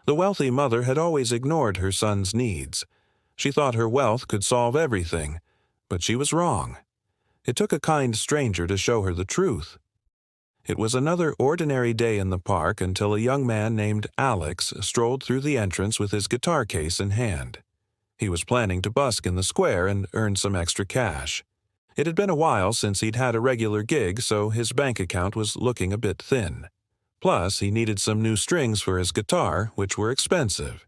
The wealthy mother had always ignored her son's needs. She thought her wealth could solve everything, but she was wrong. It took a kind stranger to show her the truth. It was another ordinary day in the park until a young man named Alex strolled through the entrance with his guitar case in hand. He was planning to busk in the square and earn some extra cash. It had been a while since he'd had a regular gig, so his bank account was looking a bit thin. Plus, he needed some new strings for his guitar, which were expensive.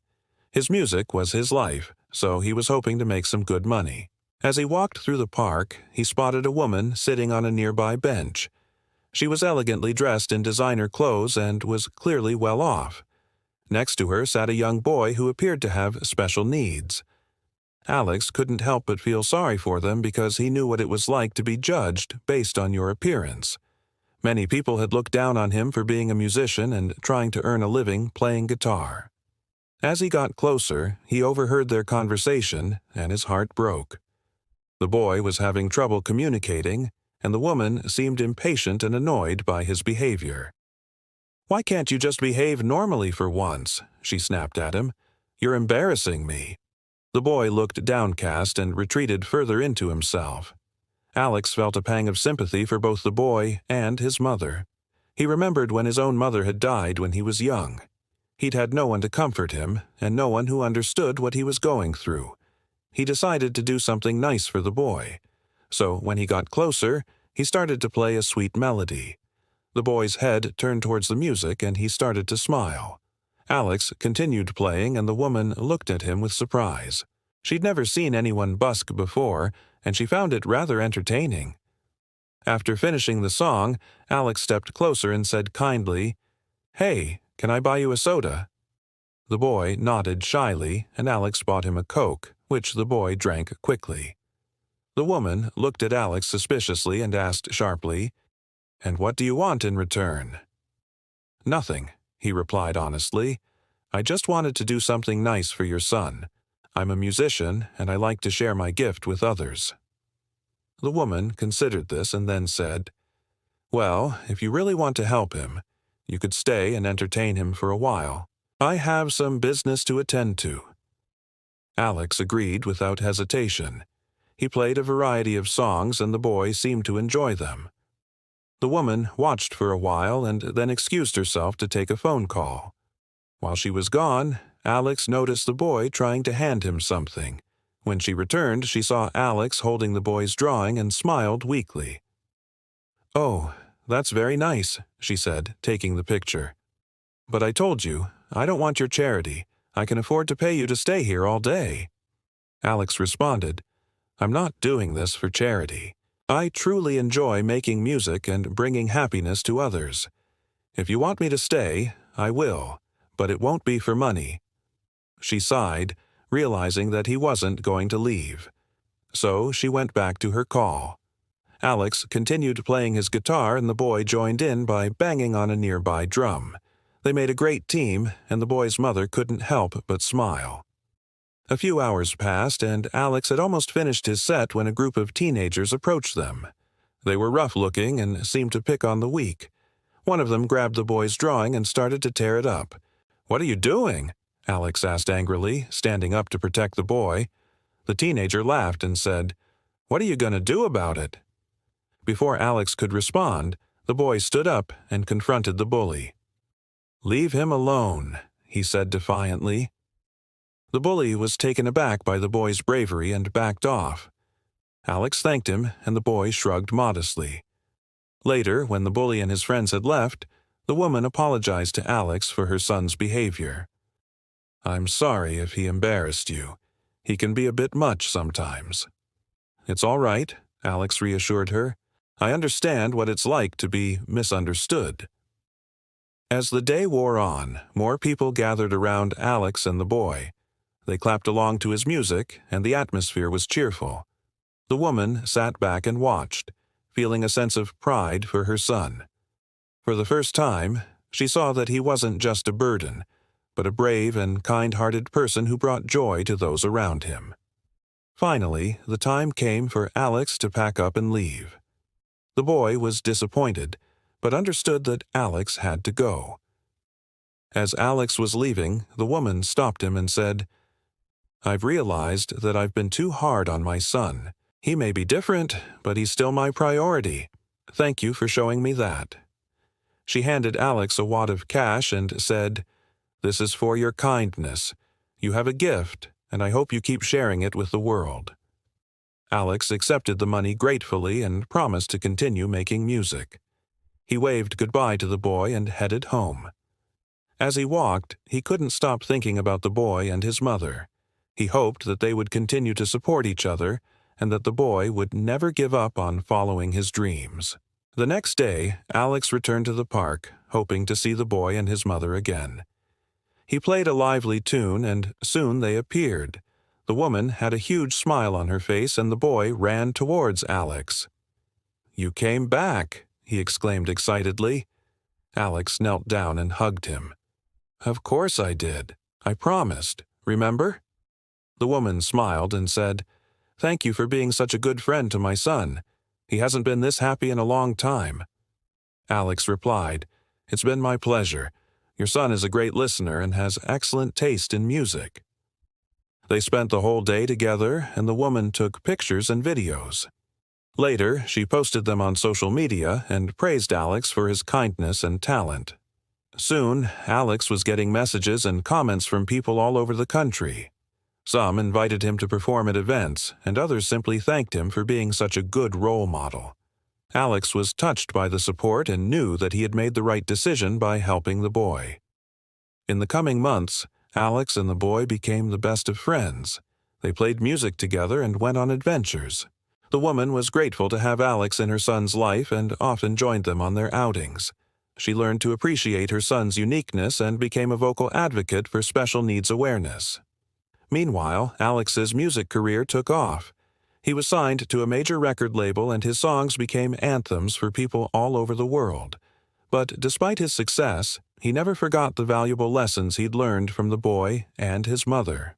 His music was his life, so he was hoping to make some good money. As he walked through the park, he spotted a woman sitting on a nearby bench. She was elegantly dressed in designer clothes and was clearly well off. Next to her sat a young boy who appeared to have special needs. Alex couldn't help but feel sorry for them because he knew what it was like to be judged based on your appearance. Many people had looked down on him for being a musician and trying to earn a living playing guitar. As he got closer, he overheard their conversation, and his heart broke. The boy was having trouble communicating, and the woman seemed impatient and annoyed by his behavior. "Why can't you just behave normally for once?" she snapped at him. "You're embarrassing me." The boy looked downcast and retreated further into himself. Alex felt a pang of sympathy for both the boy and his mother. He remembered when his own mother had died when he was young. He'd had no one to comfort him, and no one who understood what he was going through. He decided to do something nice for the boy. So when he got closer, he started to play a sweet melody. The boy's head turned towards the music, and he started to smile. Alex continued playing, and the woman looked at him with surprise. She'd never seen anyone busk before, and she found it rather entertaining. After finishing the song, Alex stepped closer and said kindly, "Hey, can I buy you a soda?" The boy nodded shyly, and Alex bought him a Coke, which the boy drank quickly. The woman looked at Alex suspiciously and asked sharply, "And what do you want in return?" "Nothing," he replied honestly. "I just wanted to do something nice for your son. I'm a musician, and I like to share my gift with others." The woman considered this and then said, "Well, if you really want to help him, you could stay and entertain him for a while. I have some business to attend to." Alex agreed without hesitation. He played a variety of songs, and the boy seemed to enjoy them. The woman watched for a while and then excused herself to take a phone call. While she was gone, Alex noticed the boy trying to hand him something. When she returned, she saw Alex holding the boy's drawing and smiled weakly. "Oh, that's very nice," she said, taking the picture. "But I told you, I don't want your charity. I can afford to pay you to stay here all day." Alex responded, "I'm not doing this for charity. I truly enjoy making music and bringing happiness to others. If you want me to stay, I will, but it won't be for money." She sighed, realizing that he wasn't going to leave. So she went back to her call. Alex continued playing his guitar, and the boy joined in by banging on a nearby drum. They made a great team, and the boy's mother couldn't help but smile. A few hours passed, and Alex had almost finished his set when a group of teenagers approached them. They were rough-looking and seemed to pick on the weak. One of them grabbed the boy's drawing and started to tear it up. "What are you doing?" Alex asked angrily, standing up to protect the boy. The teenager laughed and said, "What are you going to do about it?" Before Alex could respond, the boy stood up and confronted the bully. "Leave him alone," he said defiantly. The bully was taken aback by the boy's bravery and backed off. Alex thanked him, and the boy shrugged modestly. Later, when the bully and his friends had left, the woman apologized to Alex for her son's behavior. "I'm sorry if he embarrassed you. He can be a bit much sometimes." "It's all right," Alex reassured her. "I understand what it's like to be misunderstood." As the day wore on, more people gathered around Alex and the boy. They clapped along to his music, and the atmosphere was cheerful. The woman sat back and watched, feeling a sense of pride for her son. For the first time, she saw that he wasn't just a burden, but a brave and kind-hearted person who brought joy to those around him. Finally, the time came for Alex to pack up and leave. The boy was disappointed, but understood that Alex had to go. As Alex was leaving, the woman stopped him and said, "I've realized that I've been too hard on my son. He may be different, but he's still my priority. Thank you for showing me that." She handed Alex a wad of cash and said, "This is for your kindness. You have a gift, and I hope you keep sharing it with the world." Alex accepted the money gratefully and promised to continue making music. He waved goodbye to the boy and headed home. As he walked, he couldn't stop thinking about the boy and his mother. He hoped that they would continue to support each other and that the boy would never give up on following his dreams. The next day, Alex returned to the park, hoping to see the boy and his mother again. He played a lively tune, and soon they appeared. The woman had a huge smile on her face, and the boy ran towards Alex. "You came back," he exclaimed excitedly. Alex knelt down and hugged him. "Of course I did. I promised. Remember?" The woman smiled and said, "Thank you for being such a good friend to my son. He hasn't been this happy in a long time." Alex replied, "It's been my pleasure. Your son is a great listener and has excellent taste in music." They spent the whole day together, and the woman took pictures and videos. Later, she posted them on social media and praised Alex for his kindness and talent. Soon, Alex was getting messages and comments from people all over the country. Some invited him to perform at events, and others simply thanked him for being such a good role model. Alex was touched by the support and knew that he had made the right decision by helping the boy. In the coming months, Alex and the boy became the best of friends. They played music together and went on adventures. The woman was grateful to have Alex in her son's life and often joined them on their outings. She learned to appreciate her son's uniqueness and became a vocal advocate for special needs awareness. Meanwhile, Alex's music career took off. He was signed to a major record label and his songs became anthems for people all over the world. But despite his success, he never forgot the valuable lessons he'd learned from the boy and his mother.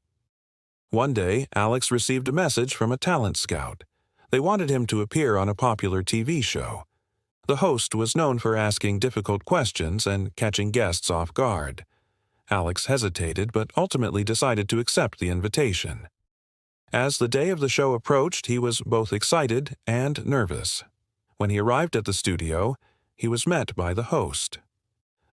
One day, Alex received a message from a talent scout. They wanted him to appear on a popular TV show. The host was known for asking difficult questions and catching guests off guard. Alex hesitated but ultimately decided to accept the invitation. As the day of the show approached, he was both excited and nervous. When he arrived at the studio, he was met by the host.